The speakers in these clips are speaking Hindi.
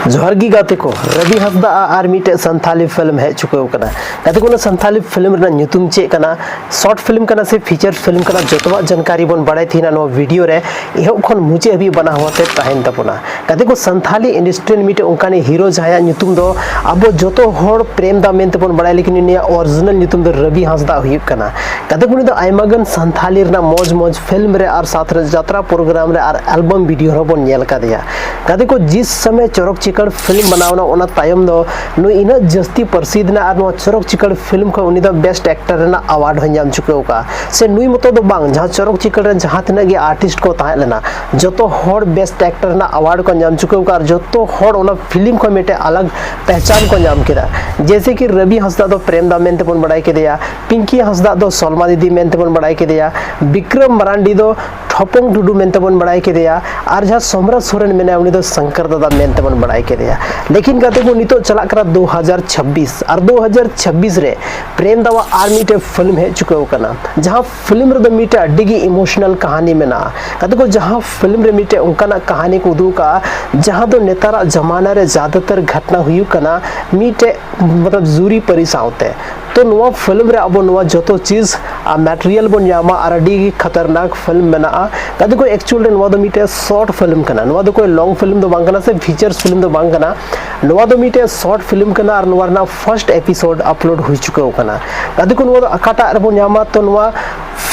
जोहरगी गाते को रवि हंसदा और मिटे संथाली फिल्म है चुके गाते को संथाली फिल्म नुतुम चे कना शॉर्ट फिल्म कना से फीचर फिल्म कना जोतवा जानकारी बन बड़ाई थी ना वीडियो रे एहब खन मुचे अभी बना होते तहन तबना गाते को संथाली इंडस्ट्री मिटे उनकानी हीरो जहां नुतुम दो अब जोतो होड़ प्रेम दा मेनते बन बड़ाई लेकिन इनिया ओरिजिनल नुतुम दो रवि हंसदा हुई कना गाते को आयमागन संथाली मौज मौज फिल्म रे और साथ रे यात्रा प्रोग्राम रे और एल्बम वीडियो रे बन नेल का दिया गाते को जिस समय चरक चिकड़ फिल्म बनावना ओना तायम दो नु इना जस्ती प्रसिद्ध ना और चरक चिकड़ फिल्म को उनी दो बेस्ट एक्टर रेना अवार्ड हो नाम चुके का से नुई मतो दो बांग जहां चरक चिकड़ जहां तना गे आर्टिस्ट को ताहे लेना जतो होड़ बेस्ट एक्टर ना अवार्ड को नाम चुके का जतो होड़ ओना फिल्म को मेटे अलग पहचान को नाम केदा जैसे कि रवि हंसदा दो प्रेम दा मेनते बन बड़ाई के दिया पिंकी हंसदा दो सलमा दीदी मेनते बन बड़ाई के दिया विक्रम मरांडी दो ठोपंग टुडू मेनते बन बड़ाई के दिया और जहां सोमरा सोरेन मेने उनी दो शंकर दादा मेनते बन बड़ाई के दिया लेकिन कहते को नितो चला करा 2026 और 2026 रे प्रेम दावा आर्मी टे फिल्म है चुके कना जहां फिल्म रे मीटे अड्डी इमोशनल कहानी में ना कहते को जहां फिल्म रे मीटे उनका कहानी को उदू का जहां तो नेतारा जमाना रे ज्यादातर घटना हुई कना मीटे मतलब जूरी परिसावते तो नुआ फिल्म रे अब नुआ जतो चीज मटेरियल बन जामा और अड्डी खतरनाक फिल्म में ना कहते को एक्चुअली नुआ दो मीटे शॉर्ट फिल्म कना नुआ दो कोई लॉन्ग फिल्म दो बांग कना से फीचर्स फिल्म दो बांग कना नुआ दो मीटे शॉर्ट फिल्म कना और नुआ ना फर्स्ट एपिसोड अपलोड हो चुके कना कहते को नुआ दो अकाटा रे बन जामा तो नुआ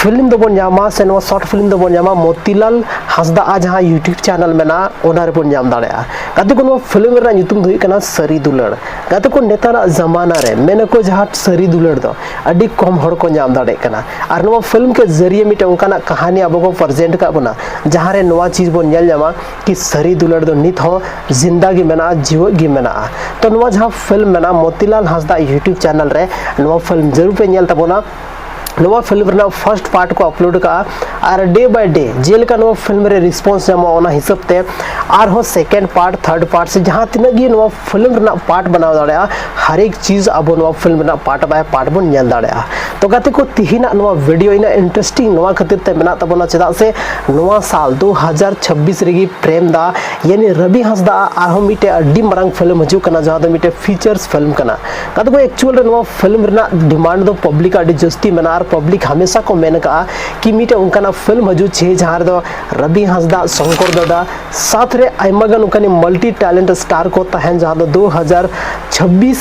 फिल्म दो बन जामा से नुआ शॉर्ट फिल्म दो बन जामा मोतीलाल हंसदा आ जहां यूट्यूब चैनल में ना ओना रे बन जाम दाड़ेया कहते को नुआ फिल्म रे नुतुम दुई कना सरी दुलड़ कहते को नेतारा जमाना रे मेने को जहां सरी दुलड़ दो अड्डी कम हड़ को नाम दाड़े कना और नुआ फिल्म के जरिए मिटे उनका कहानी अब को प्रेजेंट का बना जहां रे नुआ चीज बन नेल जामा कि सरी दुलड़ दो नित हो जिंदगी मेना जीवन गी मेना तो नुआ जहां फिल्म मेना मोतीलाल हंसदा यूट्यूब चैनल रे नुआ फिल्म जरूर पे नेल तबोना नुआ फिल्म रे फर्स्ट पार्ट को अपलोड का और डे बाय डे जेल का नुआ फिल्म रे रिस्पांस जमा ओना हिसाब ते और हो सेकंड पार्ट थर्ड पार्ट से जहां तिना गी नुआ फिल्म रे पार्ट बनाव दाड़या हर एक चीज अब नुआ फिल्म रे पार्ट बाय पार्ट बन नेल दाड़या तो गाते को तिहिना नुआ वीडियो इना इंटरेस्टिंग नुआ खातिर ते मेना तबना चदा से नुआ साल 2026 रेगी प्रेम दा यानी रवि हंसदा आरो मिटे अड्डी मरंग फिल्म हजू कना जहां दो मिटे फीचर्स फिल्म कना गाते को एक्चुअल रे नुआ फिल्म रे डिमांड दो पब्लिक अड्डी जस्ती मेना पब्लिक हमेशा को मेन का कि मिटे उनका फिल्म हजू छे जहां दो रवि हंसदा शंकर दादा साथ रे आयमागन उनका मल्टी टैलेंट स्टार को तहन जहां दो 2026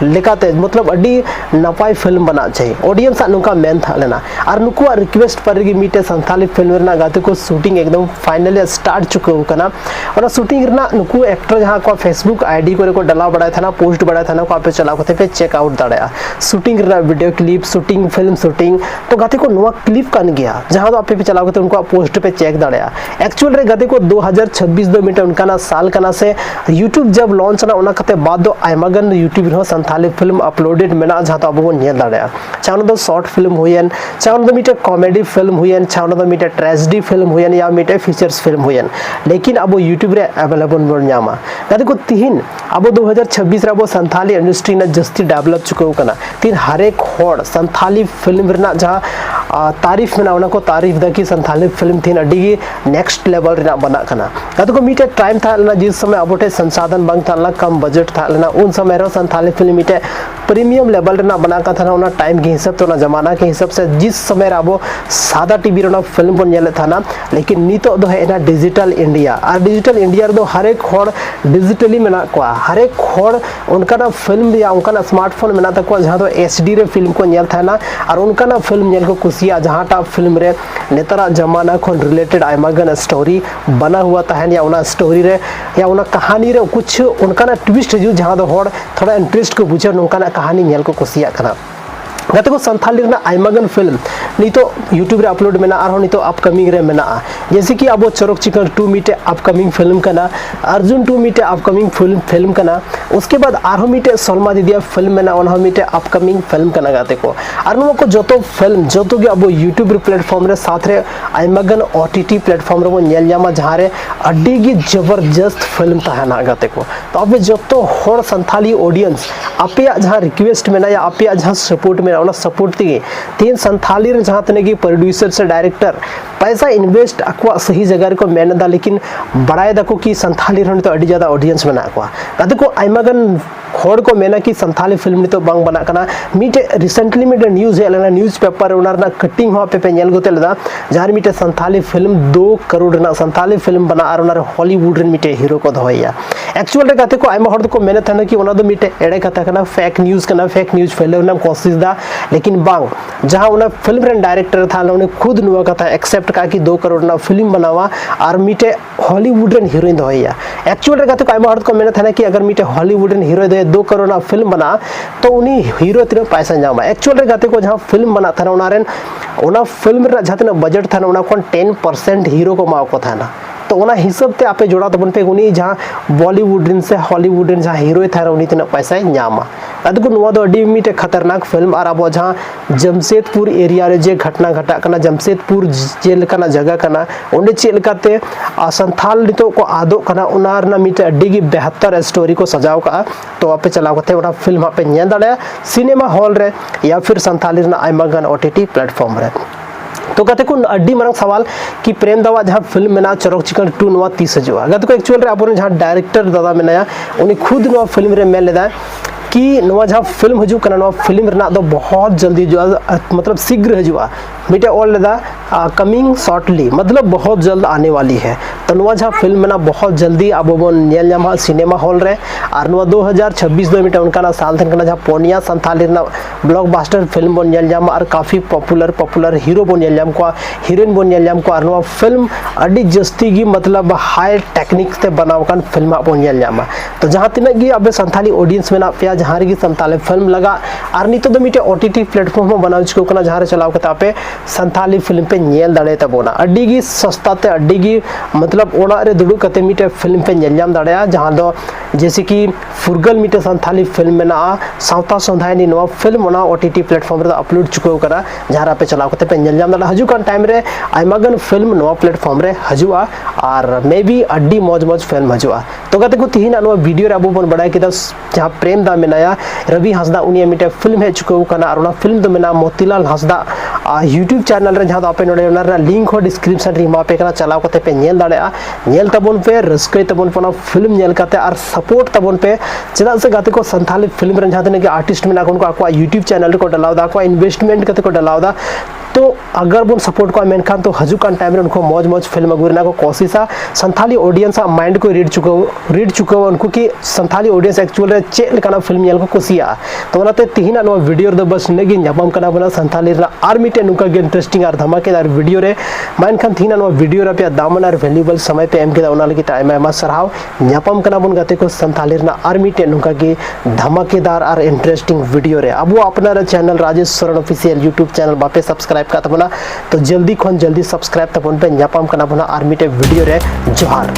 लेकाते मतलब अड्डी नपाई फिल्म बना चाहिए ऑडियंस नुका मेन था लेना और नुकुआ रिक्वेस्ट पर गी मिटे संथाली फिल्म रे गाते को शूटिंग एकदम फाइनली स्टार्ट चुके कना और शूटिंग रे नुकु एक्टर जहां को फेसबुक आईडी को डला बड़ा था ना पोस्ट बड़ा था ना को पे चला को पे चेक आउट दाड़या शूटिंग रे video clip shooting film shooting तो गाते को नुआ क्लिप कन गया जहां तो आपे पे चला को उनको पोस्ट पे चेक दाड़या एक्चुअल रे गाते को 2026 दो मिनट उनका ना साल कना से YouTube जब लॉन्च ना ओना कते बाद दो आयमागन YouTube रे संथाली फिल्म अपलोडेड मेना जहां तो अब वो नेल दाड़या चाहे दो शॉर्ट फिल्म हुयन चाहे दो मिटे कॉमेडी फिल्म हुयन चाहे दो मिटे ट्रेजेडी फिल्म हुयन या मिटे फीचर्स फिल्म हुयन लेकिन अब YouTube रे अवेलेबल बन जामा गाते को तिहिन अब 2026 रे अब संथाली इंडस्ट्री ना जस्ती डेवलप चुके कना तीन हर एक होड़ संथाली फिल्म रे ना जहां तारीफ में ना को तारीफ दा की संथाली फिल्म थी अड्डी नेक्स्ट लेवल रे बना कना गाते को मिटे टाइम था लेना जिस समय अबोटे संसाधन बांग था कम बजट था लेना उन समय रो संथाली फिल्म मिटे प्रीमियम लेवल रे बना का था ना टाइम के हिसाब तो ना जमाना के हिसाब से जिस समय अब सादा टीवी रे फिल्म बन नेले था ना लेकिन नितो दो है ना डिजिटल इंडिया और डिजिटल इंडिया दो हर एक होड़ डिजिटली मेना को हर एक होड़ उनका ना फिल्म या उनका ना स्मार्टफोन मेना तक जहां तो एचडी रे फिल्म को नेल था ना और उनका ना फिल्म नेल को कुसिया जहां टा फिल्म रे नेतारा जमाना को रिलेटेड आयमागन स्टोरी बना हुआ था या उना स्टोरी रे या उना कहानी रे कुछ उनका ना ट्विस्ट जो जहां दो होड़ थोड़ा इंटरेस्ट को बुझे उनका ना कहानी नेल को कुसिया कना गाते को संथाली रे आयमागन फिल्म नितो YouTube रे अपलोड मेना और नितो अपकमिंग रे मेना जैसे कि अब चरक चिकन 2 मिटे अपकमिंग फिल्म कना अर्जुन 2 मिटे अपकमिंग फिल्म कना उसके बाद आरो मिटे सलमा दीदिया फिल्म मेना ओना मिटे अपकमिंग फिल्म कना गाते को और नो को जतो फिल्म जतो के अब YouTube रे प्लेटफॉर्म रे साथ रे आयमागन OTT प्लेटफॉर्म रे वो नेल जामा जहां रे अड्डी की जबरदस्त फिल्म तहना गाते को तो अब जतो होड़ संथाली ऑडियंस आपे जहां रिक्वेस्ट मेना या आपे जहां सपोर्ट में सपोर्ट ती तीन संथाली जहाँ तक प्रोड्यूसर से डायरेक्टर पैसा इन्वेस्ट अको सही जगह रे को मेहनत लेकिन बड़ाई दाको कि संथाली तो अड़ी ज़्यादा ऑडियंस बना को गाते को आयमागन खोड़ को मेना कि संथाली फिल्म नितो बांग बना कना मीटे रिसेंटली मीटे न्यूज़ है लेना न्यूज़ पेपर उनारना कटिंग हो पे नेल गोते लदा जहां मीटे संथाली फिल्म 2 करोड़ ना संथाली फिल्म बना और उनार हॉलीवुड रे मीटे हीरो को धोया एक्चुअल रे गाते को आयमा हड़ को मेहनत है कि उना दो मीटे एड़े कथा कना फेक न्यूज़ फैले उना कोशिश दा लेकिन बांग जहां उना फिल्म रे डायरेक्टर था उन्हें खुद नुआ कथा एक्सेप्ट का कि 2 करोड़ ना फिल्म बनावा और मीटे हॉलीवुड रे हीरोइन धोया एक्चुअल रे गाते को आयमा हड़ को मेहनत है कि अगर मीटे हॉलीवुड रे हीरो 2 करोड़ ना फिल्म बना तो उन्हीं हीरो तीन पैसा जामा एक्चुअल रे गाते को जहां फिल्म बना था उना फिल्म रे जहां बजट था उना 10% हीरो को माव को था ना तो उना हिसाब ते आपे जोड़ा तबन पे उनी जहां बॉलीवुड रिन से हॉलीवुड रिन जहां हीरो था उनी तीन पैसा जामा अद को नुआ दो अडी मीटे खतरनाक फिल्म और अब जहां जमशेदपुर एरिया रे जे घटना घटा कना जमशेदपुर जेल कना जगह कना ओंडे चेलकाते संथाल नितो को आदो कना उनार ना मीटे अडी की 72 स्टोरी को सजाव का तो आपे चलाव कते उना फिल्म आपे नेल दाड़े सिनेमा हॉल रे या फिर संथाली ना आयमागन ओटीटी प्लेटफॉर्म रे तो कहते को अड्डी मरंग सवाल कि प्रेम दावा जहाँ फिल्म में ना चरक चिकन 2 नवा 30 हजूआ कहते को एक्चुअल रे आप जहाँ डायरेक्टर दादा में उन्हें खुद नवा फिल्म रे मेल लेदा कि नवा जहाँ फिल्म हजू कना नवा फिल्म रना दो बहुत जल्दी जो मतलब शीघ्र हजूआ मीटे ऑल लेदा कमिंग शॉर्टली मतलब बहुत जल्द आने वाली है तो नवा जहाँ फिल्म में ना बहुत जल्दी अब bone nail Nyama cinema hall रे और नवा 2026 दो मीटे उनका ना साल तक जहाँ पोनिया संथाली ना blockbuster film bone nail Nyama और काफ़ी पॉपुलर हीरो बोन नेल न्याम को हीरोइन बोन नेल न्याम को और नवा फिल्म अड़ी जस्ती की मतलब हाई टेक्निक से बनावकान फिल्म बोन नेल न्यामा तो जहाँ तिनक गी अब संथाली ऑडियंस में ना पे जहाँ रे संथाली फिल्म लगा और नितो दो मीटे ओटीटी प्लेटफॉर्म में बनाव चुको कना जहाँ रे चलाव कता पे संथाली फिल्म पे नेल दाड़े तबोना अड्डी की सस्ता ते अड्डी की मतलब ओना रे दुडू कते मीटे फिल्म पे नेल जाम दाड़े जहाँ दो जैसे कि फुरगल मीटे संथाली फिल्म में ना सावता संधाय नि नवा फिल्म ओना ओटीटी प्लेटफॉर्म रे अपलोड चुको करा जहाँ पे चलाव कते पे नेल जाम दाड़े हजू कान टाइम रे आयमागन फिल्म नवा प्लेटफॉर्म रे हजुआ और मे बी अड्डी मौज फिल्म हजुआ तो कहते को तीन नवा वीडियो रे अबो बन बड़ाई कि जहाँ प्रेम दा में नया रवि हंसदा उनिया मीटे फिल्म है चुको कना और फिल्म दो में मोतीलाल हंसदा यूट्यूब चैनल रे जहाँ दो आपे नोडे उनार लिंक हो डिस्क्रिप्शन रे मा पे कना चलाव कते पे नेल दाड़ेआ नेल तबन पे रस्कई तबन पना फिल्म नेल कते और सपोर्ट तबन पे चेदा से गाते को संथाली फिल्म रे जहाँ तने के आर्टिस्ट में उनको आपको यूट्यूब चैनल को डलाव दा आपको इन्वेस्टमेंट कते को डलाव दा तो अगर बोन सपोर्ट को मेनखान तो हजूकान टाइम रे उनको मौज फिल्म अगुरना को कोशिशा संथाली ऑडियंस माइंड को रीड चुको उनको कि संथाली ऑडियंस एक्चुअल रे चेक लेकाना फिल्म नेल को कुसिया तो ओनाते तिहिना नो वीडियो द बस नेगी न्यापम कना बना संथाली रा आर मीटे नुका गे इंटरेस्टिंग और धमाकेदार वीडियो रे माइंड तिहिना नो वीडियो रे पे दामन और वैल्यूएबल समय पे एम के ओना लगी टाइम सराव न्यापम कना बन गाते को संथाली रा आर मीटे नुका गे धमाकेदार और इंटरेस्टिंग वीडियो रे अब अपना channel Rajesh Soren official YouTube channel बापे सब्सक्राइब का तबना तो जल्दी खन जल्दी सब्सक्राइब तबन पे न्यापम कना बना आर मीटे वीडियो रे जोहार।